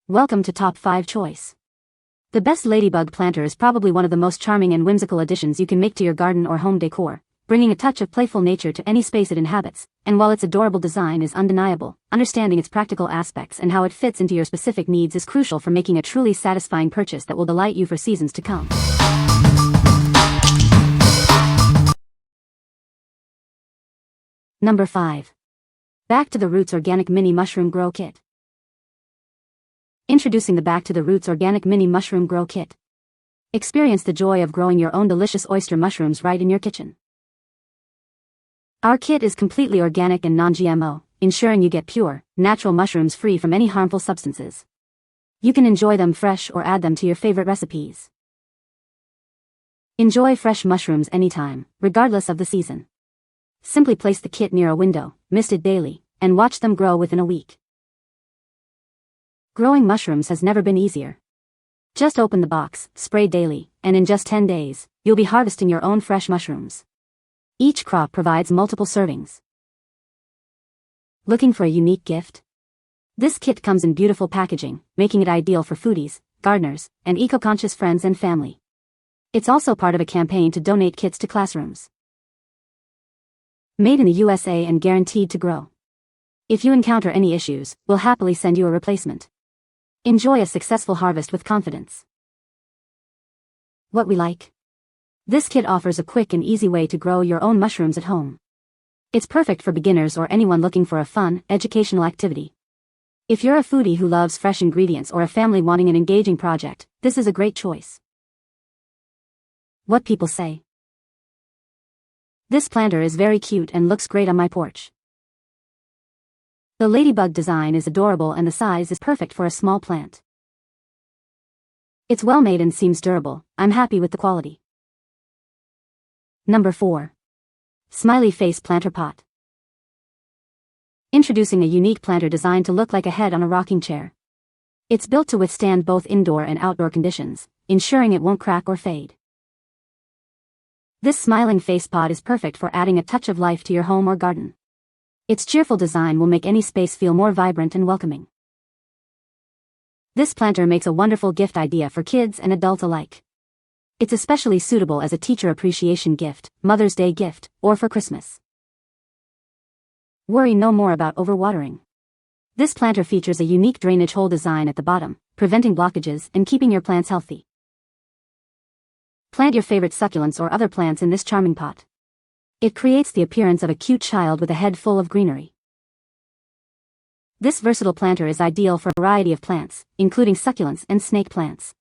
Welcome to Top 5 Choice. The best Ladybug Planter is probably one of the most charming and whimsical additions you can make to your garden or home decor, bringing a touch of playful nature to any space it inhabits. And while its adorable design is undeniable, understanding its practical aspects and how it fits into your specific needs is crucial for making a truly satisfying purchase that will delight you for seasons to come. Number 5. Back to the Roots Organic Mini Mushroom Grow Kit. Introducing the Back to the Roots Organic Mini Mushroom Grow Kit. Experience the joy of growing your own delicious oyster mushrooms right in your kitchen. Our kit is completely organic and non-GMO, ensuring you get pure, natural mushrooms free from any harmful substances. You can enjoy them fresh or add them to your favorite recipes. Enjoy fresh mushrooms anytime, regardless of the season. Simply place the kit near a window, mist it daily, and watch them grow within a week. Growing mushrooms has never been easier. Just open the box, spray daily, and in just 10 days, you'll be harvesting your own fresh mushrooms. Each crop provides multiple servings. Looking for a unique gift? This kit comes in beautiful packaging, making it ideal for foodies, gardeners, and eco-conscious friends and family. It's also part of a campaign to donate kits to classrooms. Made in the USA and guaranteed to grow. If you encounter any issues, we'll happily send you a replacement. Enjoy a successful harvest with confidence. What we like? This kit offers a quick and easy way to grow your own mushrooms at home. It's perfect for beginners or anyone looking for a fun, educational activity. If you're a foodie who loves fresh ingredients or a family wanting an engaging project, this is a great choice. What people say? This planter is very cute and looks great on my porch. The ladybug design is adorable and the size is perfect for a small plant. It's well made and seems durable. I'm happy with the quality. Number 4. Smiley Face Planter Pot. Introducing a unique planter designed to look like a head on a rocking chair. It's built to withstand both indoor and outdoor conditions, ensuring it won't crack or fade. This smiling face pot is perfect for adding a touch of life to your home or garden. Its cheerful design will make any space feel more vibrant and welcoming. This planter makes a wonderful gift idea for kids and adults alike. It's especially suitable as a teacher appreciation gift, Mother's Day gift, or for Christmas. Worry no more about overwatering. This planter features a unique drainage hole design at the bottom, preventing blockages and keeping your plants healthy. Plant your favorite succulents or other plants in this charming pot. It creates the appearance of a cute child with a head full of greenery. This versatile planter is ideal for a variety of plants, including succulents and snake plants.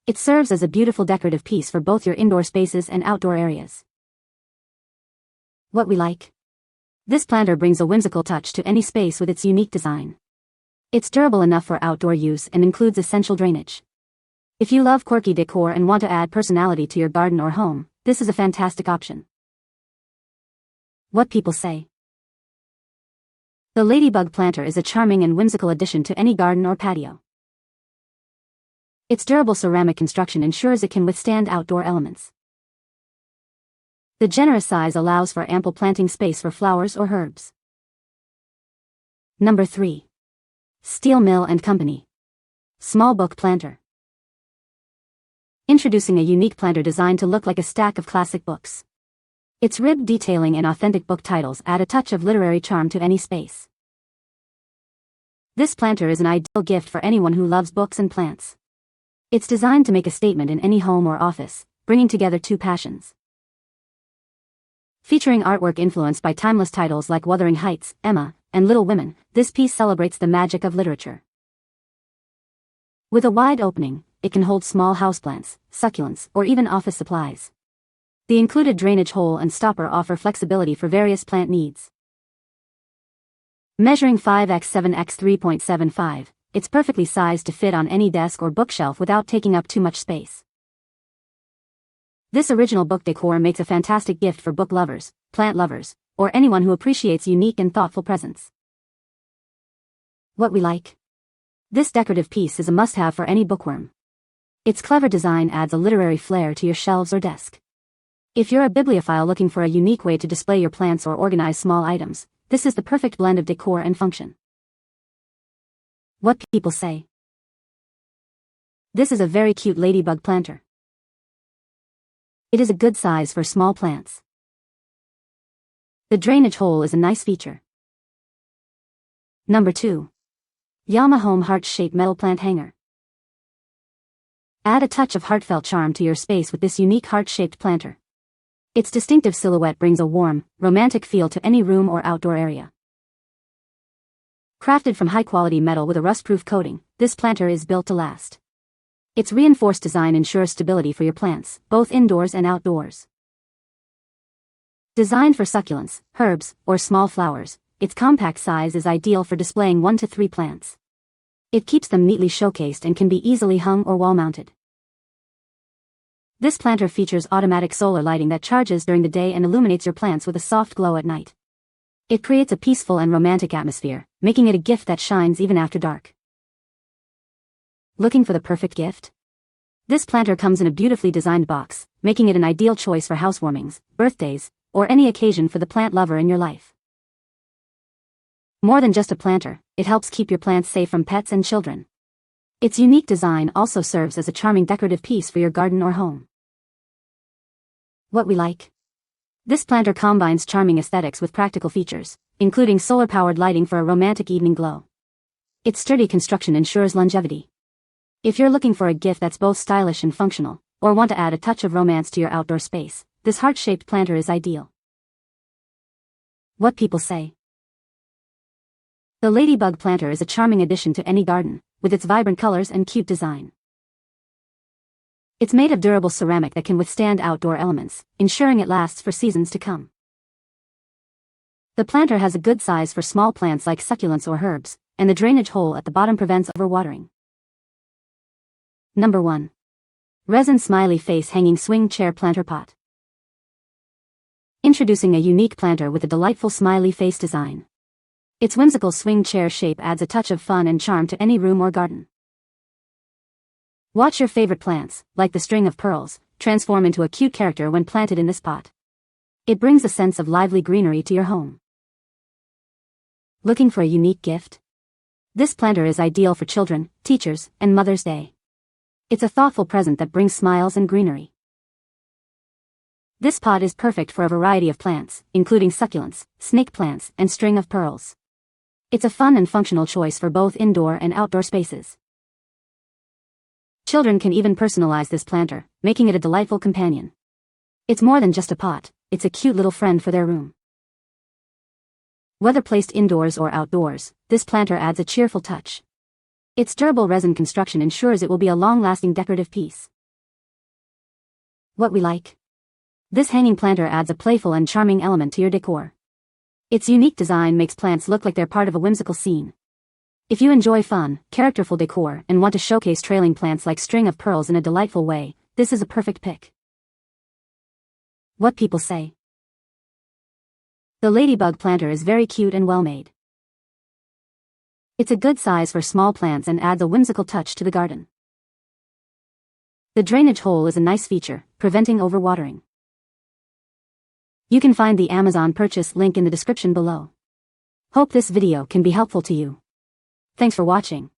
It serves as a beautiful decorative piece for both your indoor spaces and outdoor areas. What we like? This planter brings a whimsical touch to any space with its unique design. It's durable enough for outdoor use and includes essential drainage. If you love quirky decor and want to add personality to your garden or home, this is a fantastic option. What people say? The Ladybug Planter is a charming and whimsical addition to any garden or patio. Its durable ceramic construction ensures it can withstand outdoor elements. The generous size allows for ample planting space for flowers or herbs. Number 3. Steel Mill & Company. Small Book Planter. Introducing a unique planter designed to look like a stack of classic books. Its ribbed detailing and authentic book titles add a touch of literary charm to any space. This planter is an ideal gift for anyone who loves books and plants. It's designed to make a statement in any home or office, bringing together two passions. Featuring artwork influenced by timeless titles like Wuthering Heights, Emma, and Little Women, this piece celebrates the magic of literature. With a wide opening, it can hold small houseplants, succulents, or even office supplies. The included drainage hole and stopper offer flexibility for various plant needs. Measuring 5x7x3.75, it's perfectly sized to fit on any desk or bookshelf without taking up too much space. This original book decor makes a fantastic gift for book lovers, plant lovers, or anyone who appreciates unique and thoughtful presents. What we like? This decorative piece is a must-have for any bookworm. Its clever design adds a literary flair to your shelves or desk. If you're a bibliophile looking for a unique way to display your plants or organize small items, this is the perfect blend of decor and function. What people say? This is a very cute ladybug planter. It is a good size for small plants. The drainage hole is a nice feature. Number 2. YaMa Home Heart-Shaped Metal Plant Hanger. Add a touch of heartfelt charm to your space with this unique heart-shaped planter. Its distinctive silhouette brings a warm, romantic feel to any room or outdoor area. Crafted from high-quality metal with a rust-proof coating, this planter is built to last. Its reinforced design ensures stability for your plants, both indoors and outdoors. Designed for succulents, herbs, or small flowers, its compact size is ideal for displaying 1 to 3 plants. It keeps them neatly showcased and can be easily hung or wall-mounted. This planter features automatic solar lighting that charges during the day and illuminates your plants with a soft glow at night. It creates a peaceful and romantic atmosphere, making it a gift that shines even after dark. Looking for the perfect gift? This planter comes in a beautifully designed box, making it an ideal choice for housewarmings, birthdays, or any occasion for the plant lover in your life. More than just a planter, it helps keep your plants safe from pets and children. Its unique design also serves as a charming decorative piece for your garden or home. What we like? This planter combines charming aesthetics with practical features, including solar-powered lighting for a romantic evening glow. Its sturdy construction ensures longevity. If you're looking for a gift that's both stylish and functional, or want to add a touch of romance to your outdoor space, this heart-shaped planter is ideal. What people say? The Ladybug Planter is a charming addition to any garden, with its vibrant colors and cute design. It's made of durable ceramic that can withstand outdoor elements, ensuring it lasts for seasons to come. The planter has a good size for small plants like succulents or herbs, and the drainage hole at the bottom prevents overwatering. Number 1. Resin Smiley Face Hanging Swing Chair Planter Pot. Introducing a unique planter with a delightful smiley face design. Its whimsical swing chair shape adds a touch of fun and charm to any room or garden. Watch your favorite plants, like the string of pearls, transform into a cute character when planted in this pot. It brings a sense of lively greenery to your home. Looking for a unique gift? This planter is ideal for children, teachers, and Mother's Day. It's a thoughtful present that brings smiles and greenery. This pot is perfect for a variety of plants, including succulents, snake plants, and string of pearls. It's a fun and functional choice for both indoor and outdoor spaces. Children can even personalize this planter, making it a delightful companion. It's more than just a pot, it's a cute little friend for their room. Whether placed indoors or outdoors, this planter adds a cheerful touch. Its durable resin construction ensures it will be a long-lasting decorative piece. What we like? This hanging planter adds a playful and charming element to your decor. Its unique design makes plants look like they're part of a whimsical scene. If you enjoy fun, characterful decor and want to showcase trailing plants like string of pearls in a delightful way, this is a perfect pick. What people say? The Ladybug Planter is very cute and well-made. It's a good size for small plants and adds a whimsical touch to the garden. The drainage hole is a nice feature, preventing overwatering. You can find the Amazon purchase link in the description below. Hope this video can be helpful to you. Thanks for watching.